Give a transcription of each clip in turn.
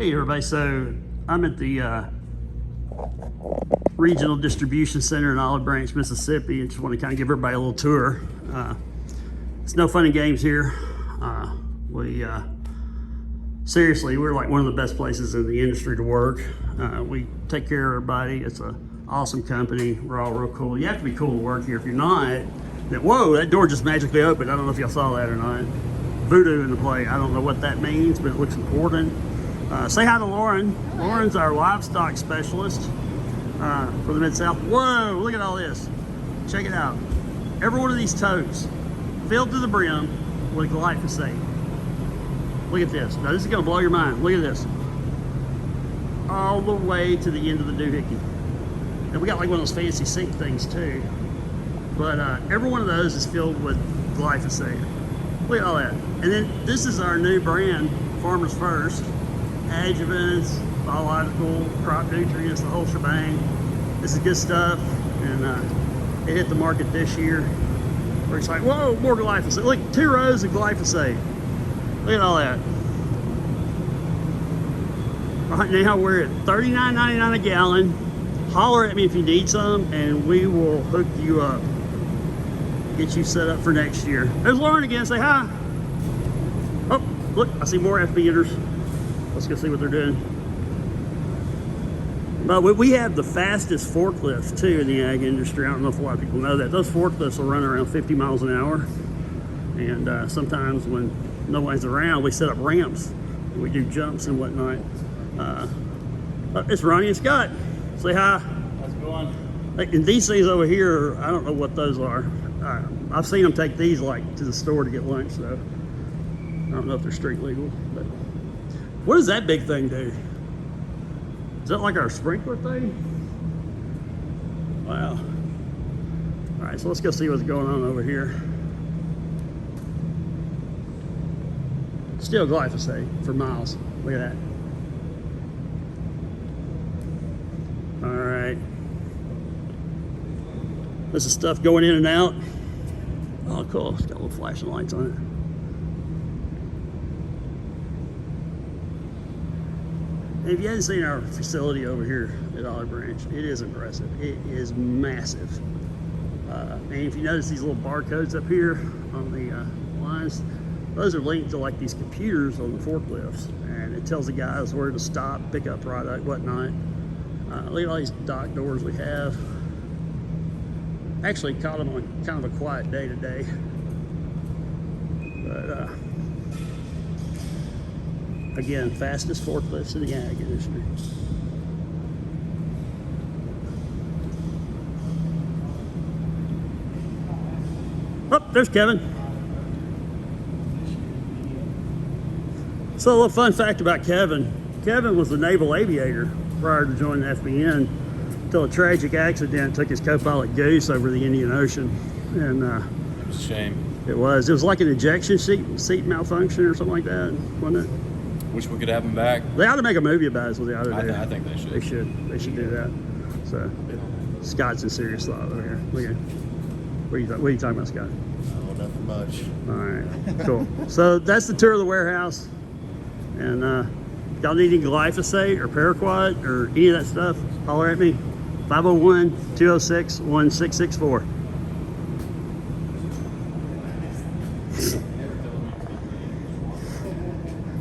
Hey everybody, so I'm at the Regional Distribution Center in Olive Branch, Mississippi, and just want to kind of give everybody a little tour. It's no fun and games here. Seriously, we're like one of the best places in the industry to work. We take care of everybody. It's an awesome company. We're all real cool. You have to be cool to work here. If you're not, then whoa, that door just magically opened. I don't know if y'all saw that or not. Voodoo in the play. I don't know what that means, but it looks important. Say hi to Lauren. Lauren's our livestock specialist for the Mid-South. Whoa, look at all this. Check it out. Every one of these totes filled to the brim with glyphosate. Look at this. Now this is gonna blow your mind. Look at this. All the way to the end of the doohickey. And we got like one of those fancy sink things too. But every one of those is filled with glyphosate. Look at all that. And then this is our new brand, Farmers First. Adjuvants, biological, crop nutrients, the whole shebang. This is good stuff, and it hit the market this year. We're excited. Whoa, more glyphosate. Look, 2 rows of glyphosate. Look at all that. Right now we're at $39.99 a gallon. Holler at me if you need some, and we will hook you up. Get you set up for next year. There's Lauren again. Say hi. Oh, look, I see more FBNers. Let's go see what they're doing. But we have the fastest forklifts too in the ag industry. I don't know if a lot of people know that. Those forklifts will run around 50 miles an hour. And sometimes when nobody's around, we set up ramps. We do jumps and whatnot. It's Ronnie and Scott. Say hi. How's it going? And these things over here, I don't know what those are. I've seen them take these like to the store to get lunch, though. I don't know if they're street legal, but. What does that big thing do? Is that like our sprinkler thing? Wow. All right, so let's go see what's going on over here. Still glyphosate for miles. Look at that. All right. This is stuff going in and out. Oh, cool. It's got little flashing lights on it. If you haven't seen our facility over here at Olive Branch, it is impressive. It is massive. And if you notice these little barcodes up here on the lines, those are linked to like these computers on the forklifts, and it tells the guys where to stop, pick up product, whatnot. Look at all these dock doors we have. Actually caught them on kind of a quiet day today. But again, fastest forklifts in the ag industry. Oh, there's Kevin. So a little fun fact about Kevin. Kevin was a naval aviator prior to joining the FBN until a tragic accident took his co-pilot Goose over the Indian Ocean. And It was a shame. It was like an ejection seat malfunction or something like that, wasn't it? Wish we could have him back. They ought to make a movie about it, is what they ought to do. I think they should. They should do that. So, Scott's in serious thought over here. Look at, what are you talking about, Scott? Oh, nothing much. All right, cool. So that's the tour of the warehouse. And y'all need any glyphosate or paraquat or any of that stuff, holler at me. 501-206-1664.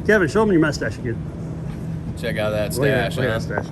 Kevin, show them your mustache again. Check out that Look at stash, that huh? stash.